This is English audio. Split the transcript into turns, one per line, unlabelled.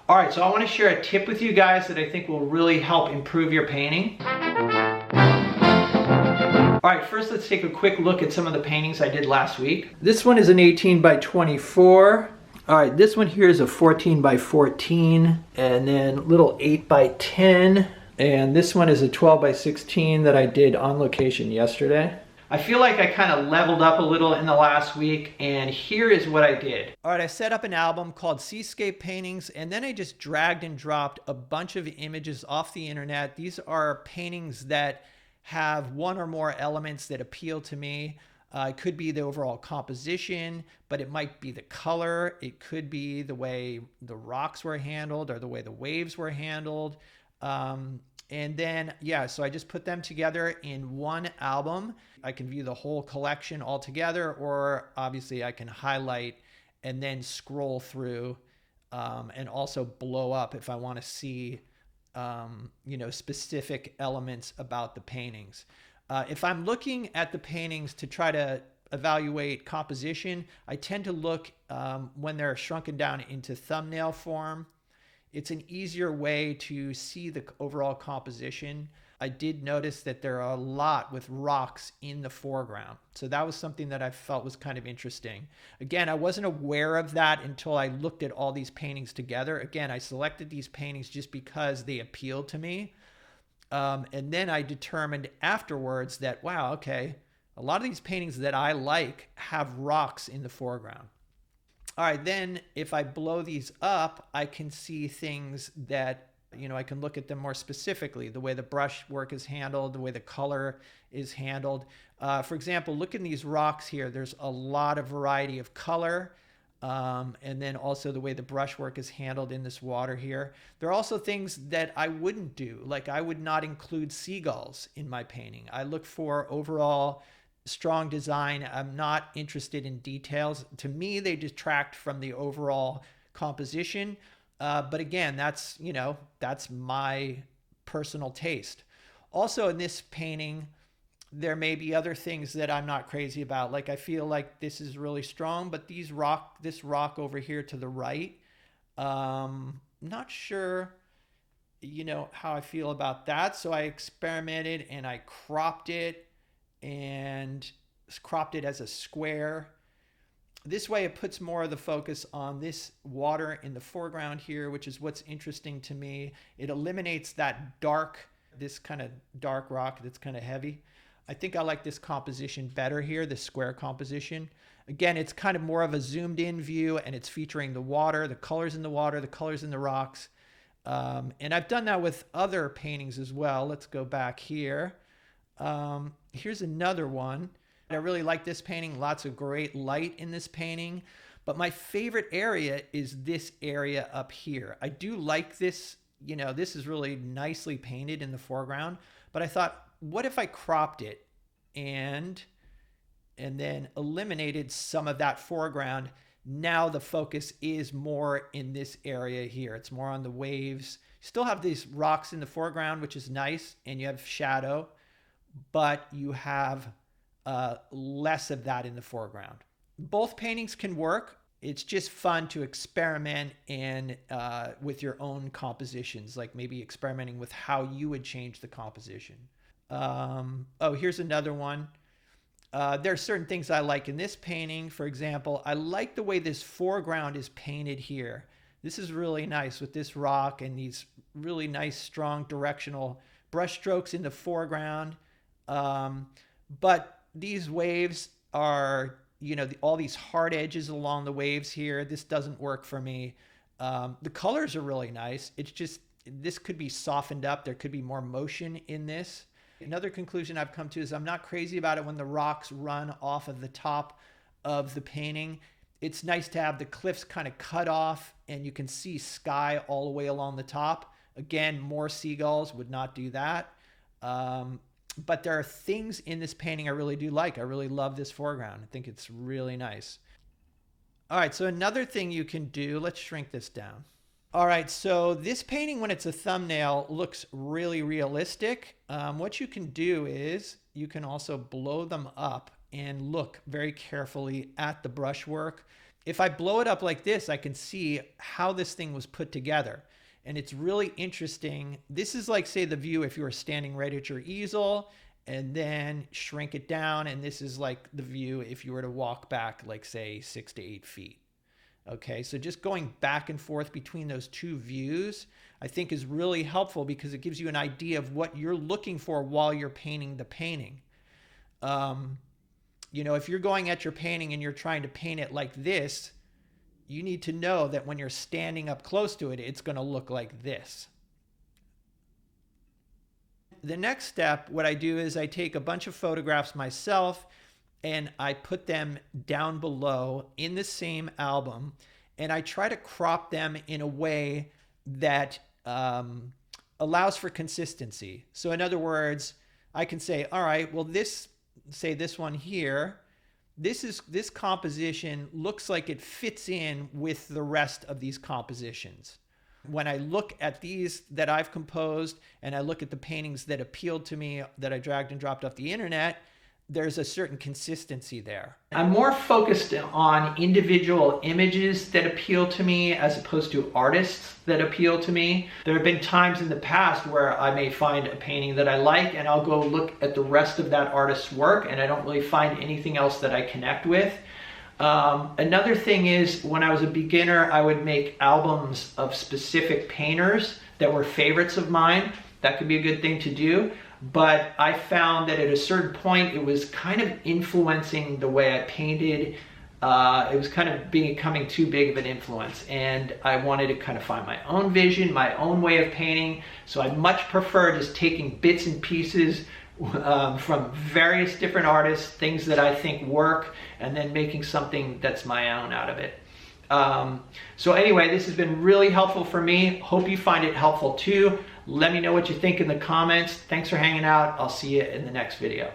All right, so I want to share a tip with you guys that I think will really help improve your painting. All right, first let's take a quick look at some of the paintings I did last week. This one is an 18 by 24. All right, this one here is a 14 by 14, and then little 8 by 10. And this one is a 12 by 16 that I did on location yesterday. I feel like I kind of leveled up a little in the last week, and here is what I did. All right, I set up an album called Seascape Paintings, and then I just dragged and dropped a bunch of images off the internet. These are paintings that have one or more elements that appeal to me. It could be the overall composition, but it might be the color. It could be the way the rocks were handled or the way the waves were handled. And then, yeah, so I just put them together in one album. I can view the whole collection all together, or obviously I can highlight and then scroll through and also blow up if I want to see specific elements about the paintings. If I'm looking at the paintings to try to evaluate composition, I tend to look when they're shrunken down into thumbnail form. It's an easier way to see the overall composition. I did notice that there are a lot with rocks in the foreground. So that was something that I felt was kind of interesting. Again, I wasn't aware of that until I looked at all these paintings together. Again, I selected these paintings just because they appealed to me. And then I determined afterwards that, wow, okay, a lot of these paintings that I like have rocks in the foreground. All right, then if I blow these up, I can see things that, I can look at them more specifically, the way the brush work is handled, the way the color is handled. For example, look in these rocks here. There's a lot of variety of color. And then also the way the brushwork is handled in this water here. There are also things that I wouldn't do. Like I would not include seagulls in my painting. I look for overall strong design. I'm not interested in details. To me, they detract from the overall composition. But again, that's my personal taste. Also in this painting, there may be other things that I'm not crazy about. Like I feel like this is really strong, but this rock over here to the right, not sure, how I feel about that. So I experimented and I cropped it as a square. This way it puts more of the focus on this water in the foreground here, which is what's interesting to me. It eliminates this kind of dark rock that's kind of heavy. I think I like this composition better here, this square composition. Again, it's kind of more of a zoomed in view, and it's featuring the water, the colors in the water, the colors in the rocks. And I've done that with other paintings as well. Let's go back here. Here's another one. I really like this painting. Lots of great light in this painting. But my favorite area is this area up here. I do like this. This is really nicely painted in the foreground. But I thought, what if I cropped it and then eliminated some of that foreground? Now the focus is more in this area here. It's more on the waves. You still have these rocks in the foreground, which is nice, and you have shadow, but you have less of that in the foreground. Both paintings can work. It's just fun to experiment and with your own compositions, like maybe experimenting with how you would change the composition. Here's another one. There are certain things I like in this painting. For example, I like the way this foreground is painted here. This is really nice with this rock and these really nice, strong directional brush strokes in the foreground. But these waves are, all these hard edges along the waves here. This doesn't work for me. The colors are really nice. It's just, this could be softened up. There could be more motion in this. Another conclusion I've come to is I'm not crazy about it when the rocks run off of the top of the painting. It's nice to have the cliffs kind of cut off and you can see sky all the way along the top. Again, more seagulls would not do that. But there are things in this painting I really do like. I really love this foreground. I think it's really nice. All right, so another thing you can do, let's shrink this down. All right, so this painting, when it's a thumbnail, looks really realistic. What you can do is you can also blow them up and look very carefully at the brushwork. if I blow it up like this, I can see how this thing was put together. And it's really interesting. This is like, say, the view if you were standing right at your easel, and then shrink it down. And this is like the view if you were to walk back, like, say, 6 to 8 feet. Okay, so just going back and forth between those two views, I think is really helpful because it gives you an idea of what you're looking for while you're painting the painting. You know, if you're going at your painting and you're trying to paint it like this, you need to know that when you're standing up close to it, it's going to look like this. The next step, what I do is I take a bunch of photographs myself and I put them down below in the same album, and I try to crop them in a way that allows for consistency. So in other words, I can say, all right, well, this one here, this composition looks like it fits in with the rest of these compositions. When I look at these that I've composed and I look at the paintings that appealed to me that I dragged and dropped off the internet, there's a certain consistency there. I'm more focused on individual images that appeal to me as opposed to artists that appeal to me. There have been times in the past where I may find a painting that I like and I'll go look at the rest of that artist's work and I don't really find anything else that I connect with. Another thing is, when I was a beginner, I would make albums of specific painters that were favorites of mine. That could be a good thing to do. But I found that at a certain point, it was kind of influencing the way I painted. It was kind of becoming too big of an influence. And I wanted to kind of find my own vision, my own way of painting. So I much prefer just taking bits and pieces from various different artists, things that I think work, and then making something that's my own out of it. So anyway, this has been really helpful for me. Hope you find it helpful too. Let me know what you think in the comments. Thanks for hanging out. I'll see you in the next video.